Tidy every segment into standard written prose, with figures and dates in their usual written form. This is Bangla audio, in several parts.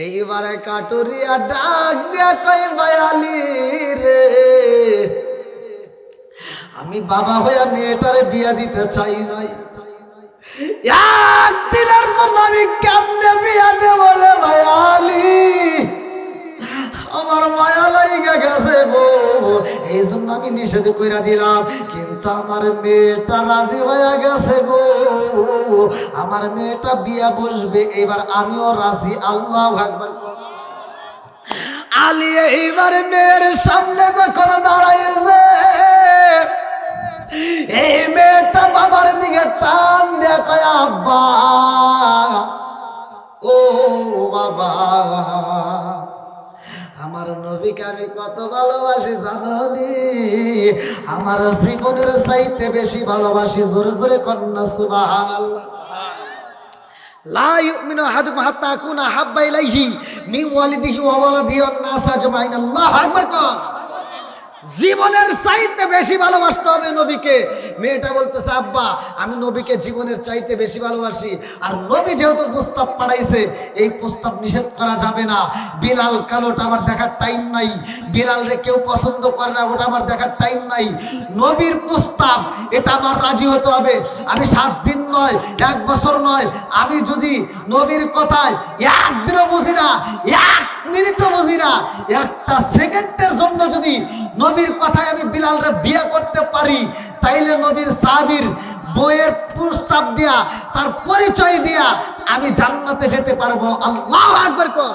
এইবারে কাটুরিয়া ডাক দিয়া কই বায়ালি রে, আমি বাবা হইয়া মেয়েটারে বিয়া দিতে চাই নাই, একদিনের জন্য আমি কেমনে বিয়া দেব রে বায়ালি, আমার মায়া লাইগা গেছে গো, এই জন্য আমি নিষেধ কইরা দিলাম। কিন্তু আমার মেয়েটা রাজি হয়ে গেছে গো, আমার মেয়েটা বিয়া বসবে, এবার আমিও রাজি। আল্লাহু আকবার। আলী এইবার মেয়ের সামনে যখন দাঁড়াইছে, এই মেয়েটা বাবার দিকে টান দিয়ে কয় আব্বা, ও বাবা, আমার নবীকে আমি কত ভালোবাসি জানি, আমার জীবনের চাইতে বেশি ভালোবাসি। জোরে জোরে কন্যা সুবহানাল্লাহ। লা ইউমিনু আহাদুকুম হাত্তা আকুনা হাব্বা ইলাইহি মিন ওয়ালিদিহি ওয়া ওয়ালাদিহি ওয়ান নাস আজমাইন। আল্লাহু আকবার। কোন জীবনের চাইতে বেশি ভালোবাসতে হবে নবীকে। মেয়েটা বলতেছে আব্বা, আমি নবীকে জীবনের চাইতে বেশি ভালোবাসি। আর নবী যেহেতু প্রস্তাব পাঠাইছে, এই প্রস্তাব নিষেধ করা যাবে না। বিলাল কালোটা আমার দেখার টাইম নাই, বিলাল রে কেউ পছন্দ করে না, ওটা আমার দেখার টাইম নাই। নবীর প্রস্তাব, এটা আমার রাজি হতে হবে। আমি 7 দিন নয়, 1 বছর নয়, আমি যদি নবীর কথায় একদিনও বুঝি না, 1 মিনিটও বুঝি না, 1টা সেকেন্ডের জন্য যদি নবীর কথায় আমি বিলালরে বিয়ে করতে পারি, তাইলে নবীর সাহাবীর বইয়ের প্রস্তাব দিয়া, তার পরিচয় দিয়া আমি জান্নাতে যেতে পারবো। আল্লাহু আকবার। কর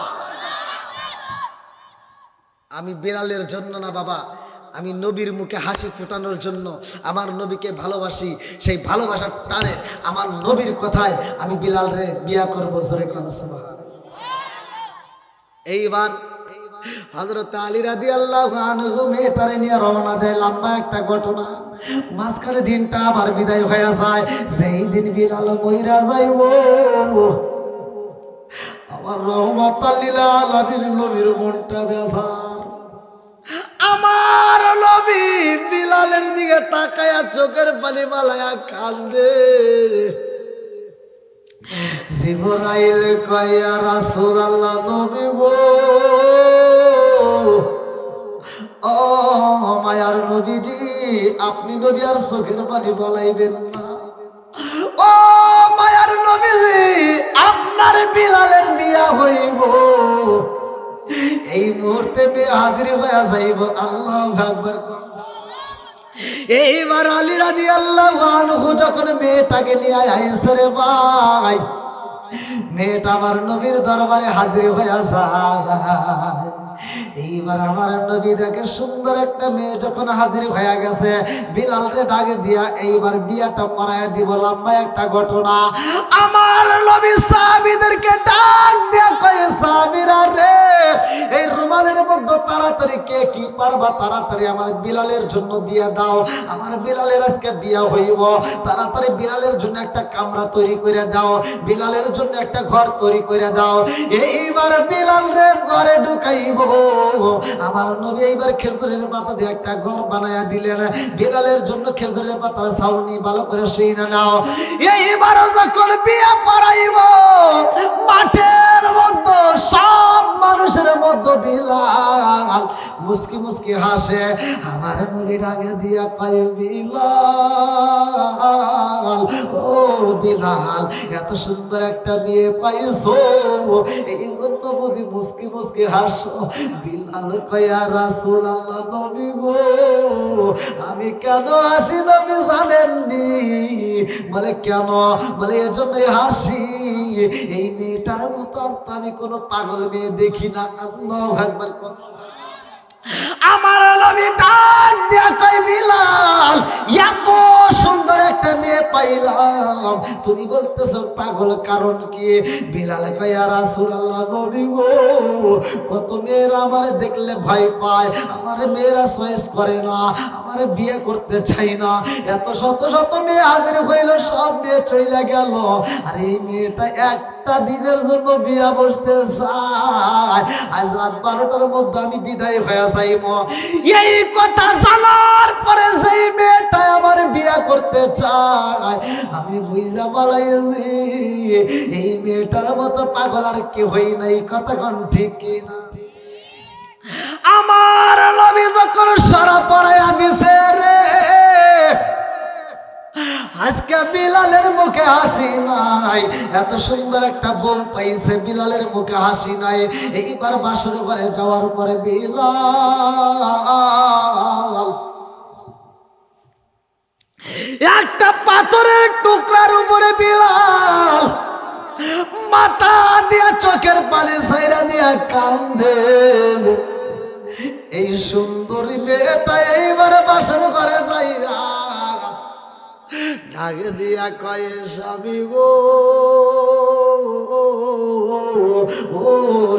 আমি বিলালের জন্য না বাবা, আমি নবীর মুখে হাসি ফোটানোর জন্য আমার নবীকে ভালোবাসি। সেই ভালোবাসার টানে আমার নবীর কথায় আমি বিলালরে বিয়ে করবো। জোরে কোন সুবহানাল্লাহ। এইবার হযরত আলী রাদিয়াল্লাহু আনহু মেয়েটারে নিয়ে রওনা দেয়। লম্বা একটা ঘটনা, মাঝখানে দিনটা আবার বিদায় হয়ে যায়। সেই দিন বিলাল মইরা যাইব, আমার রহমাতাল লিল আলামিন নবীর মনটা বেজার। আমার নবী বিলালের দিকে তাকায়া চোখের পানি মালায়া কান্দে। জিবরাইল কয় ইয়া রাসূলুল্লাহ, নবী গো, ও মায়ার নবীজি, আপনি নবী আর চোখের পানি বলাইবেন না। ও মায়ার নবীজি, আপনার বিলালের বিয়া হইব, এই মুহূর্তে মেয়ে হাজির হয়ে যাইব। আল্লাহু আকবার। এইবার আলী রাদিয়াল্লাহু আনহু যখন মেয়েটাকে নিয়ে আইছে রে ভাই, মেয়েটা আমার নবীর দরবারে হাজির হয়ে যায়। এইবার আমার নবী দেখে সুন্দর একটা মেয়ে যখন হাজির হয়ে গেছে, বিলাল রে ডাকে দিয়া এইবার বিয়াটা পড়ায় দিব। লম্বা একটা ঘটনা, আমার নবী সাহাবীদেরকে ডাক দিয়া কয়, সাহাবীরা রে, এই রুমালের মধ্যে তাড়াতাড়ি কে কি পারবা তাড়াতাড়ি আমার বিলালের জন্য দিয়ে দাও, আমার বিলালের আজকে বিয়া হইব, তাড়াতাড়ি বিলালের জন্য একটা কামরা তৈরি করে দাও, বিলালের জন্য একটা ঘর তৈরি করে দাও। এইবার বিলাল রে ঘরে ঢুকাইব। আমার নবী এইবার খেজুরের পাতা দিয়ে একটা ঘর বানায়া দিলেন। বিলালের জন্য খেজুরের পাতার ছাউনি ভালো করে শুইনা নাও। এইবার যখন বিয়া পড়াইব, মাঠের মধ্যে সব মানুষের মধ্যে বিলাল মুস্কি মুস্কি হাসে। আমার নবী ডাকে দিয়া কয়, বিলাল, ও বিলাল, এত সুন্দর একটা বিয়ে পাইছো, এই জন্য বুঝি মুস্কি মুস্কি হাসো। বিলাল কয়, ইয়া রাসূলুল্লাহ, নবী গো, আমি কেন হাসি নবী জানেননি? বলে কেন? বলে এজন্যই হাসি, এই মেয়েটার মতো আর তো আমি কোনো পাগল মেয়ে দেখি না। আল্লাহু আকবার। আমার নবী ডাক দিয়া কয়, বিলাল, এত সুন্দর একটা মেয়ে পাইলাম, তুমি বলতেছো পাগল, কারণ কি? বিলাল কয়, ইয়া রাসূলুল্লাহ, নবী গো, কত মেয়েরা আমারে দেখলে ভয় পায়, আমার মেয়েরা চয়েস করে না, আমার বিয়ে করতে চাই না। এত শত শত মেয়ে হাজির হইল, সব মেয়ে চলে গেল, আর এই মেয়েটা একটা দিনের জন্য বিয়া বসতে চাই, আজ রাত 12টার মধ্যে আমি বিদায় হয়ে যাইব। এই কথা জানার পরে সেই মেয়েটা আমার বিয়া করতে চায়, আমি বুঝা পালাইছি এই মেয়েটার মতো পাগল আর কি হই নাই। কথা কোন ঠিক কিনা? আমার নবী যখন সরা পড়াইয়া দিছে রে, আজকে বিলালের মুখে হাসি নাই। এত সুন্দর একটা বউ পাইছে, বিলালের মুখে হাসি নাই। এইবার বাসর ঘরে যাওয়ার পরে বিলাল একটা পাথরের টুকরার উপরে বিলাল মাথা দিয়া চোখের পানি ছাইরা দিয়া কান্দে। এই সুন্দরী মেয়েটা এইবার বাসর ঘরে যাইয়া ডাক দিয়া কয়, স্বামী গো, ও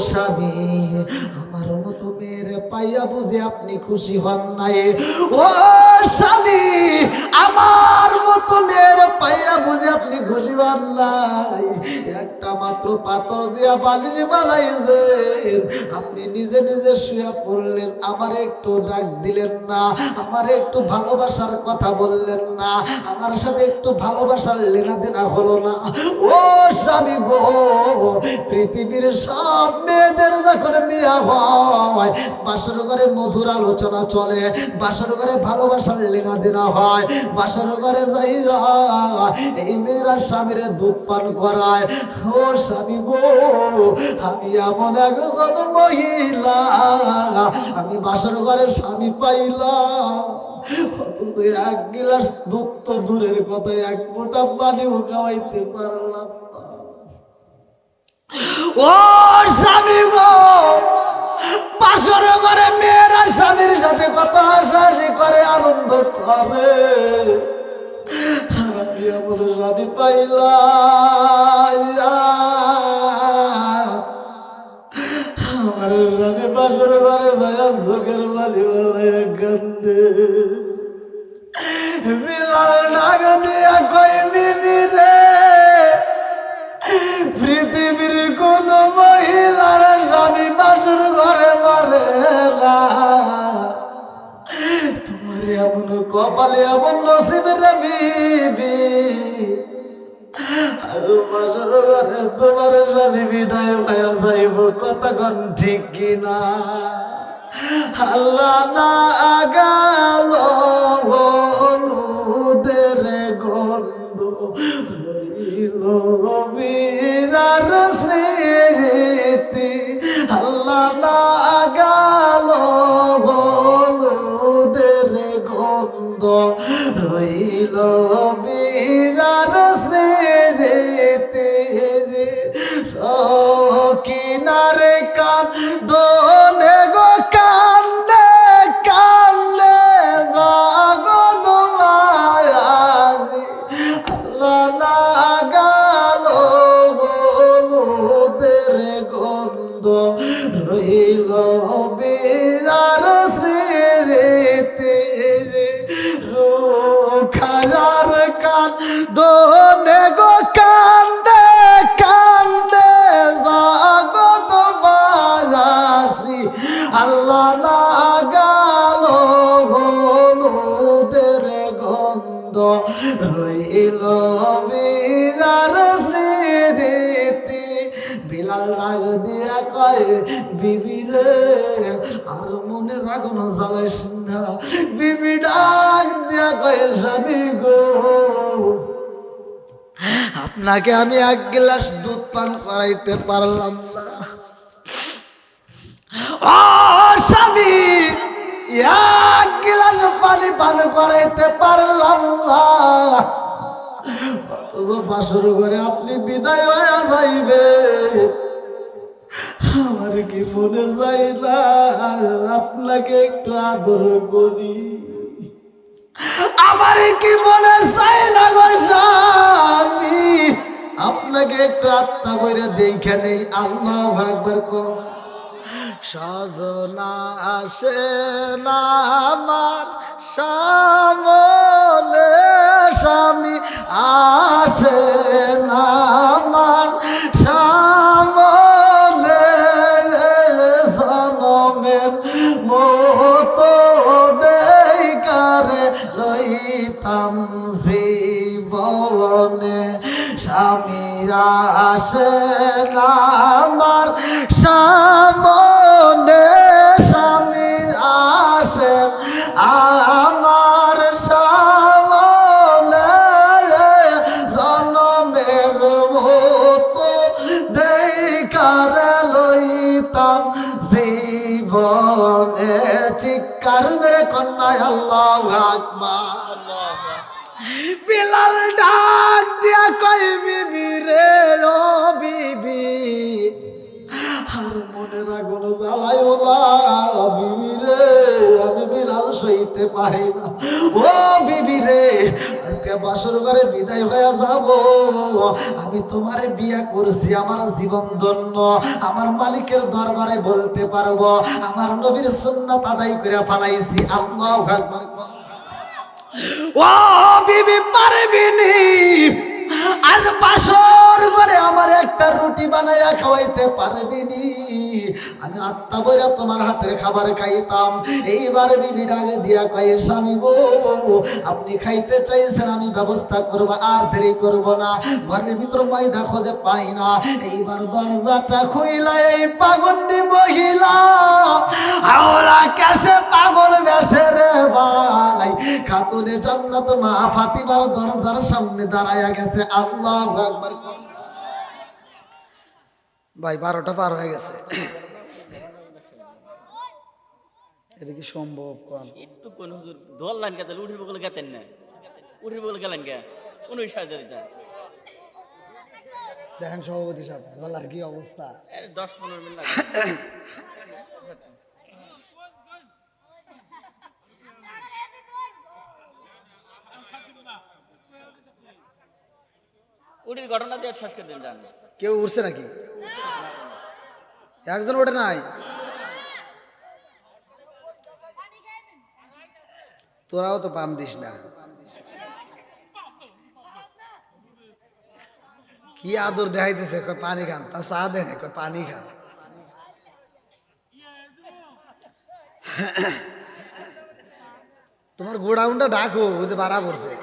স্বামী, আমার মতো মেয়েরে পাইয়া বুঝি আপনি খুশি হন নাই? ও স্বামী, আমার মতো মেয়েরে পাইয়া বুঝি আপনি খুশি হন নাই? একটা মাত্র পাথর দিয়া বালিশ বানাইছেন, আপনি নিজে নিজে শুয়ে পড়লেন, আমার একটু ডাক দিলেন না, আমার একটু ভালোবাসার কথা বললেন না, আমার সাথে একটু ভালোবাসার লেনা দেনা হলো না। ও স্বামী গো, পৃথিবীর সব মেয়েদের যখন বিয়া হয়, বাসর ঘরে মধুর আলোচনা চলে, বাসর ঘরে ভালোবাসার লেনা দেনা হয়, বাসর ঘরে যাই এই মেয়েরা স্বামীর দুধ পান করায়। ও স্বামী গো, আমি এমন একজন মহিলা, আমি বাসর ঘরে স্বামী পাইলাম, অথচ এক গিলাস দুধ তো দূরের কথা, এক ফোঁটা পানিও খাওয়াইতে পারলাম না। ও স্বামী গো, বাসর ঘরে মেয়েরা স্বামীর সাথে কত হাসাহাসি করে, আনন্দ করে, আর আমি এমন স্বামী পাইলাম, আমার স্বামী বাসর ঘরে যায় চোখের বালি বালায় কান্দে। বিলাল ডাক দিয়া কই, বিবি রে, পৃথিবীর কোন মহিলার স্বামী বাসর ঘরে মরে না, তোমার এমন কপালে এমন নসিব রে বিবি, বাসর ঘরে তোমার স্বামী বিদায় হয়ে যাইব। কথা কোন ঠিক কিনা? আল্লাহ না গেল হলুদের গন্ধ রইল বিরার স্মৃতি, আল্লাহ না গেল হলুদের গন্ধ রইল বিরার স্মৃতি, সকিনারে কান্দনে গো কান্দে কান্দে জগৎ মায়ারি, আল্লাহ না গেল হলুদের গন্ধ রইল বিরার স্মৃতি, রুখার কান্দনে গো কান্দে কান্দে জগৎ মায়াসি, আল্লাহ না গেল হলুদের গন্ধ রইল বিরার স্মৃতি। বিলাল ডাক দিয়া কয়, বিবি রে, আর মনে রাখনো জ্বালাইস না। বিবি ডাক দিয়া কয়, স্বামী গো, আপনাকে আমি এক গ্লাস দুধ পান করাইতে পারলাম না। ও স্বামী, এক গ্লাস পানি পান করাইতে পারলাম না, অথচ বাসর ঘরে আপনি বিদায় হয়ে যাইবে, আমার কি মনে যায় না আপনাকে একটু আদর করি? আমার কি মনে চায় না গো স্বামী, আপনাকে একটু আত্মা করে দেখে নেই? আল্লাহু আকবার কর। সজনা আসে না আমার সামনে, স্বামী আসে না আমার আসেন আমার সামনে, স্বামী আসেন আমার সামনে, জনমের মতো দেখার লইতাম জীবনে। চিৎকার মেরে কন্যায় আল্লাহু আকবার। বিলাল ডাক দিয়া কই বিবি রে, ও বিবি আর মনের আগুন জ্বালাইও না বিবি রে, আমি বিলাল সইতে পারি না। ও বিবি রে, আজকে বাসর ঘরে বিদায় হয়ে যাব, আমি তোমারে বিয়া করছি, আমার জীবন ধন্য, আমার মালিকের দরবারে বলতে পারবো আমার নবীর সুন্নাত আদায় করে ফেলাইছি। আল্লাহু আকবার। ও বিবি পারবিনি, আজ বাসর ঘরে আমার একটা রুটি বানাইয়া খাওয়াইতে পারবিনি? আমি আত্মা বইরা তোমার হাতের খাবার খাইতাম। এইবার বিবি ডাকে দিয়া কয় স্বামী গো, আপনি খাইতে চাইছেন, আমি ব্যবস্থা করব, আর দেরি করব না। ঘরের ভিতর ময়দা খোঁজে পাই না। এইবার দরজাটা খুইলা এই পাগন্ডি মহিলা আওলা কাছে পাগল বেশে রে ভাই, খাতুনে জান্নাত মা ফাতিমার দরজার সামনে দাঁড়ায়া গেছে। আল্লাহু আকবার। ভাই 12টা পার হয়ে গেছে, এটা কি সম্ভব? কোন একটু কোন হুজুর ধরলেন কে, তাহলে উঠির বগলে গেতেন না, উঠির বগলে গেলেন কে, 19 দেখেন সভাপতি সাহেব গলার কি অবস্থা। 10-15 মিনিট লাগে। উঠির ঘটনা দিয়ে শেষ করে দিন জান। কেউ উঠছে নাকি? একজন ওঠে নাই? তোরাও তো পাম দিস না, কি আদর দেখাইতেছে। কয় পানি খান, তাও চা দেন, কয় পানি খান। তোমার গোডাউনটা ডাকো, বুঝে বাড়া পড়ছে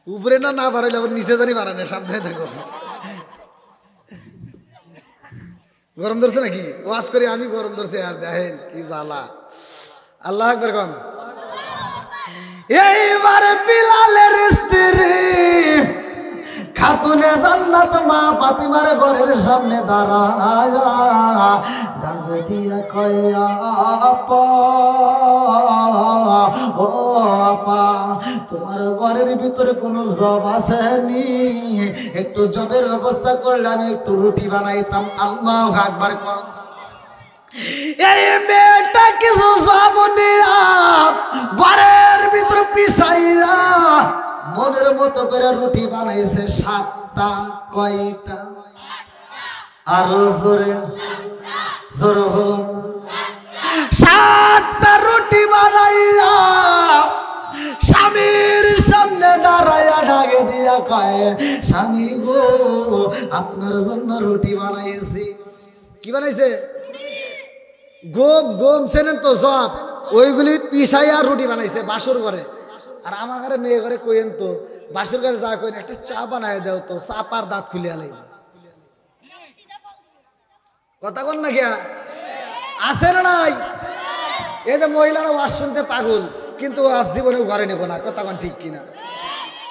উপরে না, না বাড়াইলে আবার নিচে জানি বাড়ানো, সাবধানে থাকো। গরম ধরছে নাকি? ওয়াজ করি আমি, গরম ধরছে আর দেখেন কি জ্বালা। আল্লাহ আকবার কোন। এইবার বিলালের স্ত্রী খাতুনে জান্নাত মা ফাতিমার ঘরের সামনে দাঁড়ায়া ডাক দিয়া কয় আপা, ও আপা, তোমার ঘরের ভিতরে কোনো জব আসেনি? একটু জবের ব্যবস্থা করলে আমি একটু রুটি বানাইতাম। আল্লাহু আকবার কোন। এই মেয়েটা কিছু জব নিয়া ঘরের ভিতর পিছাইয়া মনের মতো করে রুটি বানাইছে 7টা। কয়টা? আরো জোরে জোরে হলো। 7টা রুটি বানাইয়া স্বামীর সামনে দাঁড়াইয়া ডাকে দিয়া কয় স্বামী গো, আপনার জন্য রুটি বানাইছি। কি বানাইছে? গম, গম চেনেন তো, সব ওইগুলি পিছাইয়া রুটি বানাইছে বাসর ঘরে। আর আমার ঘরে মেয়ে ঘরে কইেন তো, বাসর ঘরে যা কইন একটা চা বানায় দেও তো, চাপার দাঁত খুলিয়া লাগবে। কথা কন না গিয়া আছে না নাই? এই যে মহিলারা ওয়াজ শুনতে পাগল, কিন্তু আজ জীবনে ঘরে নেবো না। কথা কন ঠিক কিনা?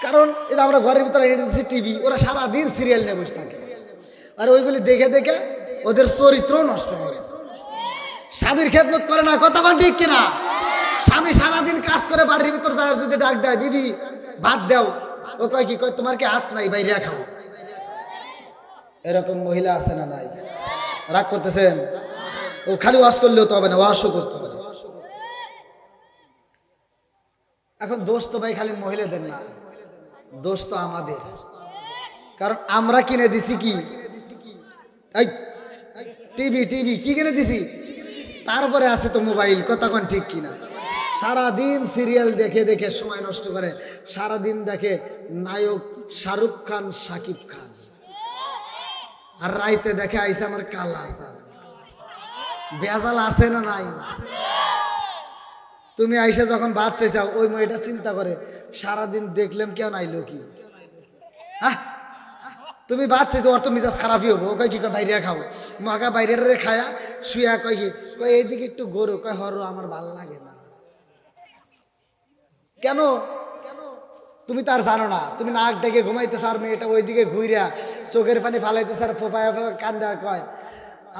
কারণ এই আমরা ঘরের ভিতরে এনে দিচ্ছি টিভি, ওরা সারাদিন সিরিয়াল নিয়ে বসে থাকে, আর ওইগুলি দেখে দেখে ওদের চরিত্র নষ্ট হয়ে গেছে। স্বামীর খেদমত করে না। কথা কন ঠিক কিনা? স্বামী সারাদিন কাজ করে বাড়ির ভিতর যায়, যদি ডাক দেয় বিবি ভাত দাও, ও কয় কি, কয় তোমার কি হাত নাই, বাইরে খাও। এরকম মহিলা আছে না নাই? রাগ করতেছেন? ও খালি ওয়াশ করলেও তো হবে না, ওয়াশও করতে হবে। এখন দোষ তো ভাই খালি মহিলাদের না, দোষ তো আমাদের। কারণ আমরা কিনে দিছি কি, এই টিভি, টিভি কি কিনে দিছি, তারপরে আছে তো মোবাইল। কথা কোন ঠিক কিনা? সারাদিন সিরিয়াল দেখে দেখে সময় নষ্ট করে, সারাদিন দেখে নায়ক শাহরুখ খান, শাকিব খান, আর রাইতে দেখে আইসা আমার কালা আসার। বেজাল আছে না নাই? তুমি আইসা যখন ভাত চাইছাও, ওই মেয়েটা চিন্তা করে সারাদিন দেখলাম কেউ নাইলো কি, হ্যাঁ তুমি বাচ্চা ওর তো মিজাজ খারাপই হবো কয় কি কয় বাইরে খাবো মাগা বাইরে খায়া শুয়া কয় কি কয় এইদিকে একটু গরু কয় হর আমার ভাল লাগে না কেন তুমি তার জানো না তুমি নাক ডেকে ঘুমাইতেছ আর মেয়েটা ওইদিকে ঘুইরা চোখের পানি ফালাইতেছে আর ফোপায়া কান্দে আর কয়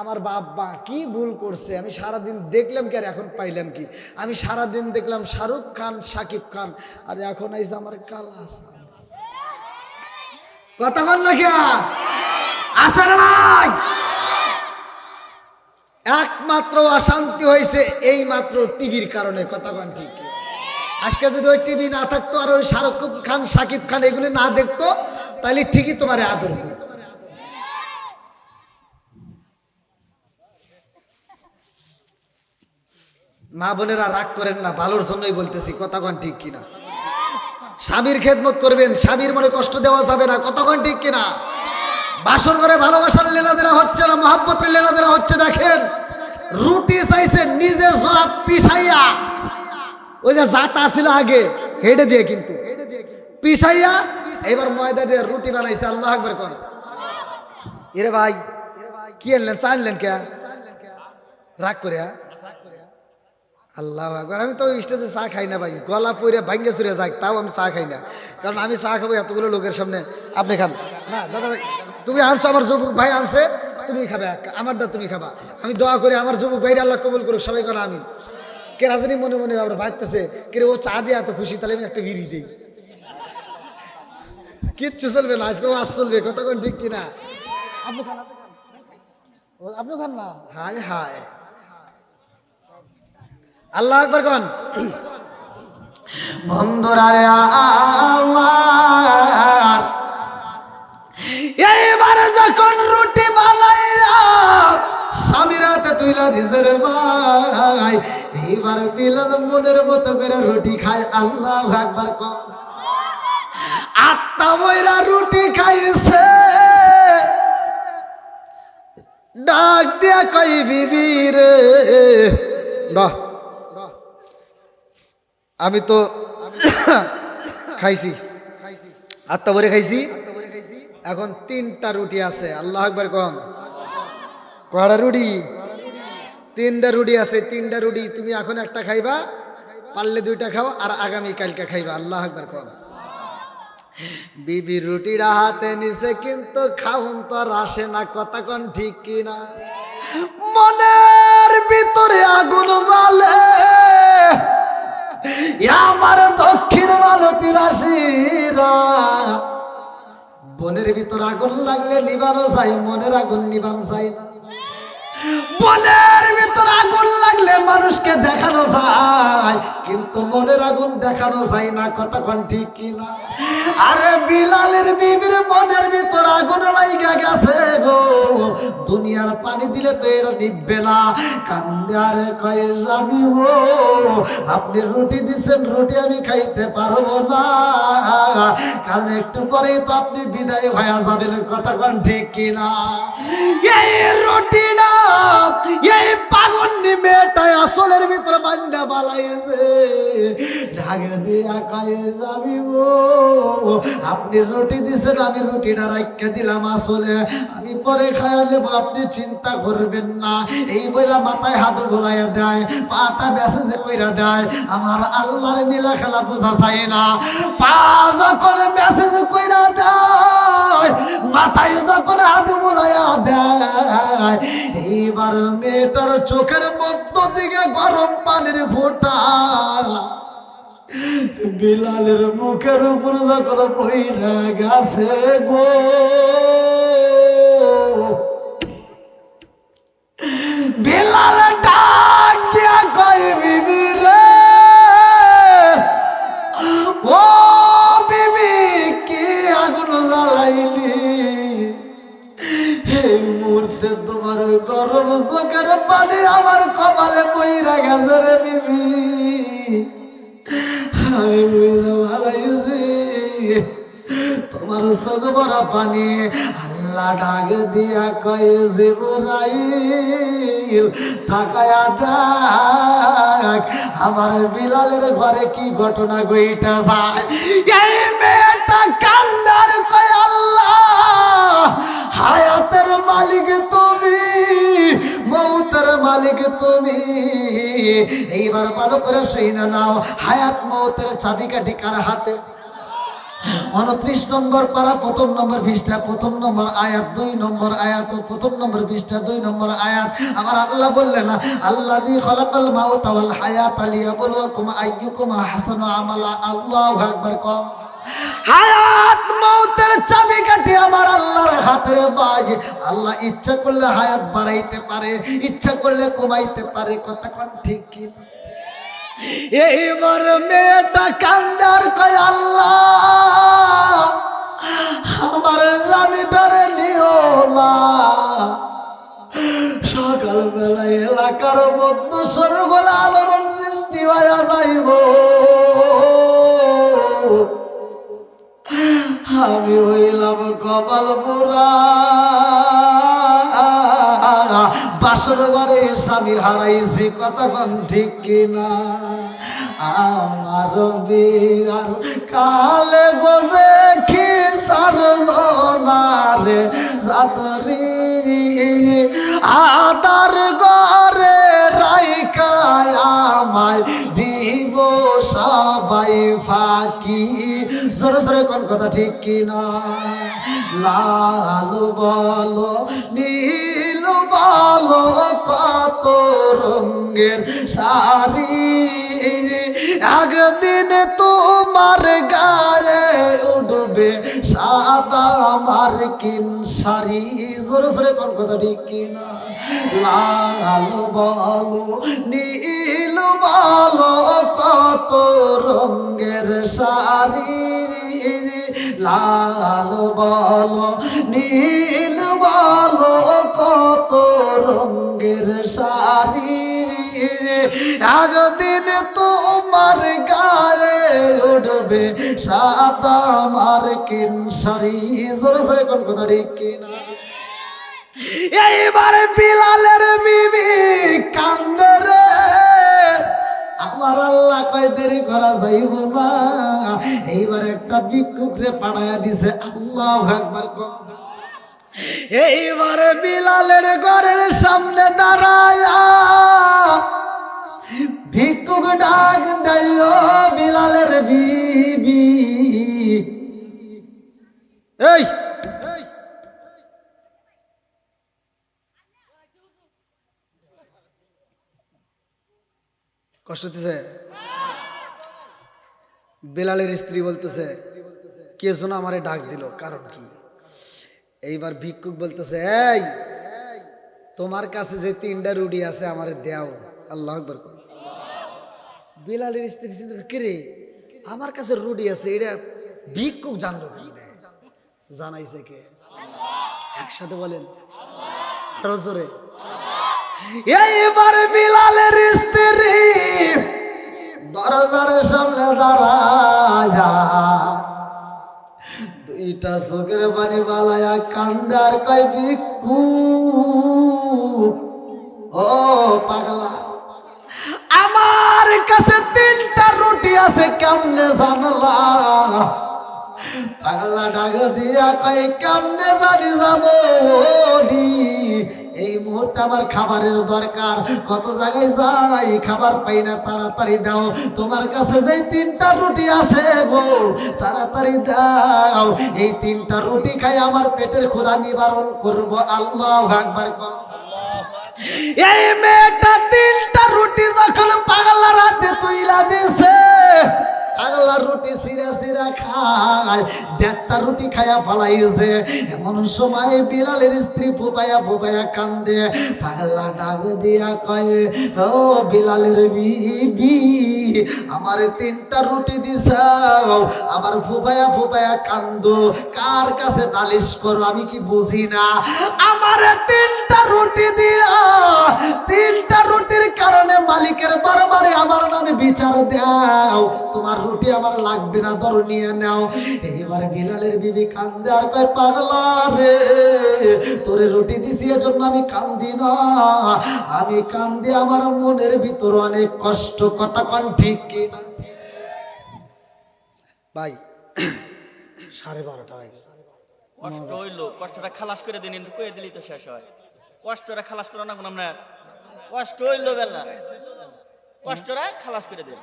আমার বাবা কি ভুল করছে আমি সারাদিন দেখলাম কি আর এখন পাইলাম কি আমি সারাদিন দেখলাম শাহরুখ খান শাকিব খান আর এখন আইসা আমার কালা হাসান কথা বল না কে আসার নাই একমাত্র অশান্তি হয়েছে এই মাত্র টিভির কারণে কথা বল ঠিক আজকে যদি ওই টিভি না থাকতো আর ওই শাহরুখ খান শাকিব খান এগুলি না দেখতো তাহলে ঠিকই তোমার আদর হবে মা বোনেরা রাগ করেন না ভালোর জন্যই বলতেছি কতক্ষণ ঠিক কিনা স্বামীর খেদমত করবেন স্বামীর মনে কষ্ট দেওয়া যাবে না কতক্ষণ ঠিক কিনা বাসর ঘরে ভালোবাসার লেনাদেনা হচ্ছে না মহাব্বতের লেনাদেনা হচ্ছে দেখেন রুটি চাইছে নিজে সব পিছাইয়া ওই যে জাতা ছিল আগে হেডে দিয়ে কিন্তু পিছাইয়া এবার ময়দা দিয়ে রুটি বানাইছে আল্লাহ আকবার কোন এরে ভাই কি আনলেন চা আনলেন কে রাগ করে আল্লাহ আকবার আমি তো স্টেজে চা খাই না ভাই গলা পরে ভাঙ্গে চুরে যাক তাও আমি চা খাই না কারণ আমি চা খাবো এতগুলো লোকের সামনে আপনি খান না দাদা ভাই তুমি আনছো আমার যুবক ভাই আনছে তুমি খাবে আমারটা তুমি খাবা আমি দোয়া করি আমার যুবক ভাইরা আল্লাহ কবুল করুক সবাই করে আমিন কে রাজনী মনে মনে আমরা ভাবতেছে কে ও চা দিয়ে এত খুশি তাহলে আমি একটা বিড়ি দিই কিচ্ছু চলবে না আজকে আজ চলবে কতক্ষণ ঠিক কিনা আপনি খান আপনি খান না হায় হায় আল্লাহ আকবার কোন বন্ধুরা রে আমার এইবার যখন রুটি বানাইয়া স্বামীর হাতে তুইলা দিছে রে ভাই এইবার বিলাল মনের মতো করে রুটি খায় আল্লাহু আকবার কোন আত্মা ময়রা রুটি খাইছে ডাক দিয়া কই বিবি রে দা আমি তো খাইছি আত্মা ভরে খাইছি এখন 3টা রুটি আছে আল্লাহ আকবার কোন কয়টা রুটি 3টা রুটি আছে 3টা রুটি তুমি এখন একটা খাইবা পারলে 2টা খাও আর আগামী কালকে খাইবা আল্লাহ আকবার কোন বিবি রুটিটা হাতে নিছে কিন্তু খাউন তো আর আসে না কথা কোন ঠিক কিনা মনের ভিতরে আগুন জ্বলে আমার দক্ষিণ মালতীবাসীরা বনের ভিতর আগুন লাগলে নিবানো চাই মনের আগুন নিবান চাই না বনের ভিতর আগুন লাগলে মানুষকে দেখানো যায় কিন্তু মনের আগুন দেখানো যায় না কতক্ষণ ঠিক কিনা আরে বিলালের বিবির মনের ভিতর আগুন লাগা গেছে গো দুনিয়ার পানি দিলে তো এটা নিভবে না কান্দে আর কয় স্বামী গো আপনি রুটি দিছেন রুটি আমি খাইতে পারবো না কারণ একটু পরেই তো আপনি বিদায় হয়ে যাবেন কতক্ষণ ঠিক কিনা এই রুটিটা এই পাগন্ডি মেয়েটাই আসলের ভিতরে বান্ধা বালাইছে ঢাকে দিয়া কয় স্বামী গো আপনি রুটি দিছেন আমি রুটিটা রাখতে দিলাম আসলে আমি পরে খাইয়া নেব আপনি চিন্তা করবেন না এই বইলা মাথায় হাত বোলাইয়া দেয় পাটা মেসেজে কইরা দেয় আমার আল্লাহর নীলা খেলা বোঝা যায় না পা যখন মেসেজ কইরা দেয় মাথায় যখন হাত বোলাইয়া দেয় এইবার মেয়েটার চোখের মধ্য দিকে গরম পানির ফোঁটা বিলালের মুখের উপর যখন পইরা গেছে গো বিলাল ডাক দিয়া কয় বিবি রে ও বিবি কি আগুন জ্বালাইলি এই মুহূর্তে তোমার গরম চোখের পানি আমার কপালে পইরা গেছে রে বিবি আমি বুঝতে ভালাইছি তোমার চোখ ভরা পানি আল্লাহ ডাক দিয়া কয় জিবরাইল তাকায়া দেখ আমার বিলালের ঘরে কি ঘটনা ঘইটা যায় এই মেয়ে মেয়েটা কান্দার কয় আল্লাহ হায়াতের মালিক তুমি, মৌতের মালিক তুমি। এইবার ভালো করে শুনে নাও, হায়াত মৌতের চাবিকাঠি কার হাতে? 29 নম্বর পারা 1 নম্বর পৃষ্ঠা 1 নম্বর আয়াত 2 নম্বর আয়াত 1 নম্বর পৃষ্ঠা 2 নম্বর আয়াত। আমার আল্লাহ বললেন আল্লাযী খালাকাল মাউতা ওয়াল হায়াতা লিয়াবলুয়াকুম আইয়ুকুম আহসানু আমালা। আল্লাহু আকবার। কম হায়াত মৌতের চাবিকাঠি আমার আল্লাহর হাতের ভাই। আল্লাহ ইচ্ছা করলে হায়াত বাড়াইতে পারে, ইচ্ছা করলে কমাইতে পারে। কথা কোন ঠিক কি? এইবার মেয়েটা কান্দার কয় আল্লাহ আমার স্বামীটারে নিও না। সকালবেলায় এলাকার মধ্যে সরগোল আলোড়ন সৃষ্টি হইয়া যাইব, আমি হইলাম কপাল পোড়া। বাসর ঘরে স্বামী হারাইছি। কথা কোন ঠিক কিনা? আমার বিয়ার কালে বলে কি সারজনারে জাতরি আদার ঘরে রাইকায় আমায় দিব সবাই ফাঁকি। জোরে জোরে কোন কথা ঠিক কিনা? লাল বলো নীল বলো কত রঙের শাড়ি, একদিন তোমার গায়ে উঠবে সাদা মার্কিন শাড়ি। জোরে জোরে কোন কথা ঠিক কিনা? লাল বলো নীল বলো কত রঙের শাড়ি, লাল বলো নীল বলো কত রঙের শাড়ি, একদিন তোমার গায়ে উঠবে সাদা মার্কিন শাড়ি। জোরে জোরে কোন কথা ঠিক কিনা? এইবার বিলালের বিবি কান্দে রে। আমার আল্লাহ কয় দেরি করা যাইব না। এইবার একটা ভিক্ষুকরে পাঠাইয়া দিছে। আল্লাহু আকবার। এইবার বিলালের ঘরের সামনে দাঁড়ায়া ভিক্ষুক ডাক দেয় বিলালের বিবি, এই কষ্ট হতেছে? বিলালের স্ত্রী বলতেছে কে শোনা আমারে ডাক দিল, কারণ কি? এইবার ভিক্ষুক বলতেছে এই তোমার কাছে যে 3টা রুটি আছে আমারে দাও। আল্লাহু আকবার। বিলালের স্ত্রী চিন্তা কে রে আমার কাছে রুটি আছে, এটা ভিক্ষুক জানলো কি? জানাইছে কে? একসাথে বলেন আরো জোরে। এইবার বিলালের স্ত্রী দরজার সামনে দাঁড়ায়া 2টা চোখের পানি বালায়া কান্দার কয় ভিক্ষুক ও পাগলা আমার কাছে 3টা রুটি আছে কেমনে জানলা? পাগলা ডাক দিয়া কয় কেমনে জানি যাবো, এই মুহূর্তে আমার খাবারের দরকার, কত জায়গায় যাই খাবার পাই না, তাড়াতাড়ি দাও। তোমার কাছে যে 3টা রুটি আছে গো তাড়াতাড়ি দাও, এই 3টা রুটি খাই আমার পেটের ক্ষুধা নিবারণ করবো। আল্লাহু আকবার। এই মেয়েটা 3টা রুটি যখন পাগলার হাতে তুইলা দিছে, পাগলা রুটি সিরা সিরা খায়, 1.5টা রুটি খায়া ফালাইছে। এমন সময় বিলালের স্ত্রী ফুপায়া ফুপায়া কান্দে। পাগলা ডাক দিয়া কয় ও বিলালের বিবি আমার 3টা রুটি দিছাও, আবার ফুপায়া ফুপায়া কান্দো, কার কাছে নালিশ করো আমি কি বুঝি না? আমার 3টা রুটি দিয়া 3টা রুটির কারণে মালিকের দরবারে আমার নামে বিচার দাও, তোমার রুটি আমার লাগবে না, ধরো নিয়ে নাও। এইবার বিলালের বিবি কান্দে আর কয় পাগলা রে তোরে রুটি দিছি এজন্য আমি কান্দি না, আমি কান্দি আমার মনের ভিতর অনেক কষ্ট। কথা কোন ঠিক কিনা ভাই? 12:30 হয়ে গেল। কষ্ট হইলো, কষ্টটা খালাস করে দিন, কিন্তু কয়ে দিলেই তো শেষ হয়। কষ্টটা খালাস করো না কোন আপনার, কষ্ট হইলো বেলা, কষ্টটা খালাস করে দিন।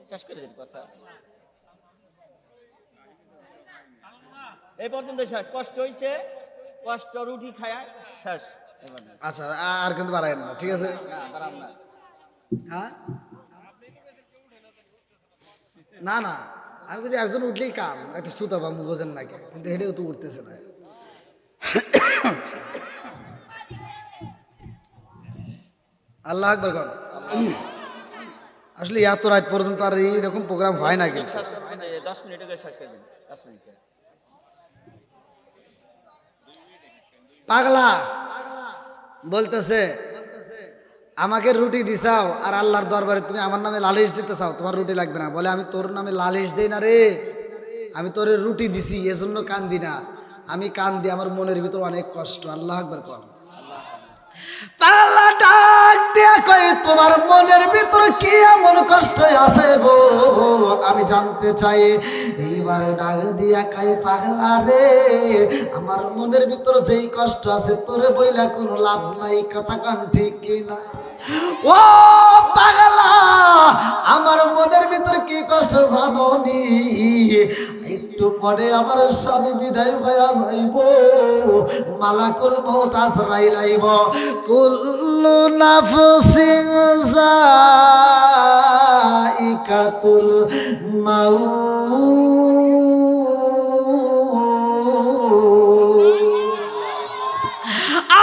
শেষ করে দিন কথা, এই পর্যন্ত শেষ। কষ্ট হইছে, কষ্ট রুটি খায় শেষ। এবার না, আচ্ছা আর কিন্তু বাড়ায়েন না, ঠিক আছে? বাড়ান না। হ্যাঁ না না, আমি বলছি একজন উঠলেই কাম, একটা সুতা বামু বোঝেন না কে, কিন্তু হেঁটেও তো উঠতেছে না। আল্লাহ আকবার কন। আসলে এত রাত পর্যন্ত আর এইরকম প্রোগ্রাম হয় না কিন্তু। শেষ করবেন, 10 মিনিট করে শেষ করে দিন, 10 মিনিট। পাগলা বলতেছে আমাকে রুটি দিছাও আর আল্লাহর দরবারে তুমি আমার নামে লালিশ দিতে চাও, তোমার রুটি লাগবে না। বলে আমি তোর নামে লালিশ দেই না রে, আমি তোর রুটি দিছি এজন্য কান্দি না, আমি কান্দি আমার মনের ভিতর অনেক কষ্ট। আল্লাহ আকবার কর। পাগলা ডাক দিয়া কই তোমার মনের ভিতরে কি এমন কষ্ট আছে গো, আমি জানতে চাই। এইবার ডাক দিয়া কই পাগলা রে, আমার মনের ভিতরে যেই কষ্ট আছে তোরে বইলা কোনো লাভ নাই, কথা কান ঠিক কিনা? ও পাগলা, আমার মনের ভিতরে কি কষ্ট জানো নি? একটু পরে আমার স্বামী বিদায় হইয়া যাইব, মালাকুল মউত আজরাইল আইব। কুল্লু নাফসিন যায়িকাতুল মাউত।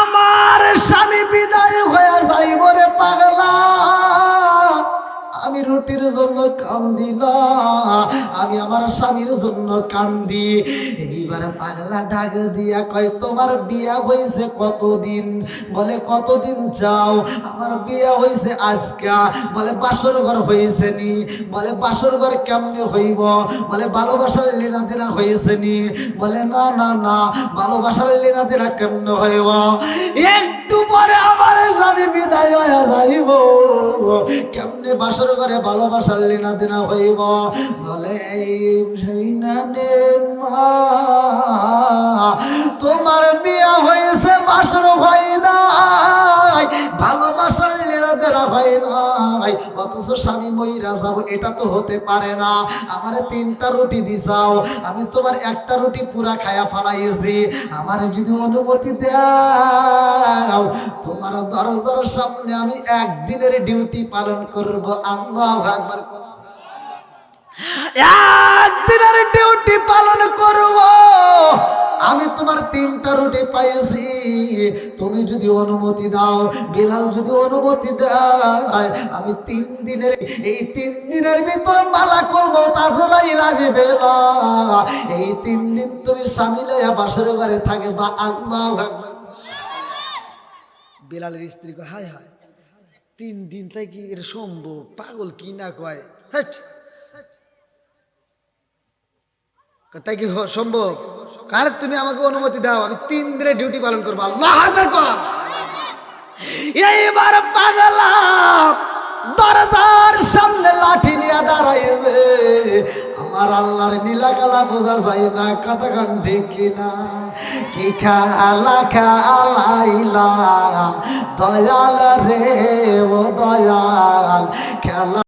আমার স্বামী বিদায় হয়ে যাইব রে পাগলা, আমি রুটির জন্য কান্দি না, আমি আমার স্বামীর জন্য কান্দি। এইবার পাগলা ডাক দিয়া কয় তোমার বিয়া হইছে কতদিন? বলে কতদিন চাও? আমার বিয়া হইছে আজকা। বলে বাসর ঘর হইছে নি? বলে বাসর ঘর কেমনে হইব? বলে ভালোবাসার লীনা দিনা হইছে নি? বলে না না না, ভালোবাসার লীনা দিনা কেমনে হইব? একটু পরে আমার স্বামী বিদায় হয়ে যাইব, কেমনে বাসর ঘরে ভালোবাসার লীনা দিনা হইব? বলে এই মা, তোমার বিয়া হয়েছে বাসর হয় নাই, ভালোবাসার লীনা দিনা হয় নাই, অথচ স্বামী মইরা যাব, এটা তো হতে পারে না। আমার 3টা রুটি দিছাও, আমি তোমার 1টা রুটি পুরা খায়া ফালাইছি, আমার যদি অনুমতি দাও তোমার দরজার সামনে আমি একদিনের ডিউটি পালন করব। আল্লাহু আকবার। একদিনের ডিউটি পালন করব, আমি তোমার 3টা রুটি পাইছি, তুমি যদি অনুমতি দাও, বিলাল যদি অনুমতি দেয়, আমি 3 দিনের, এই 3 দিনের ভিতরে মালাকুল মউত আজরাইল আসবে না, এই 3 দিন তুমি স্বামী লইয়া বাসর ঘরে থাকবা। আল্লাহু আকবার। বিলালের স্ত্রী কয় হায় হায়, 3 দিন তাই কি এটা সম্ভব? পাগল কি না কয়, হেট তাই কি সম্ভব? কার তুমি আমাকে অনুমতি দাও, আমি 3 দিনের ডিউটি পালন করবো। আল্লাহু আকবার কর। এইবার পাগলা দরজার সামনে লাঠি নিয়ে দাঁড়াইছে। আমার আল্লাহর নীলা কালা বোঝা যায় না, কতক্ষণ ঠিক কিনা? কি খেলা খেলাইলা দয়াল রে, ও দয়াল, খেলা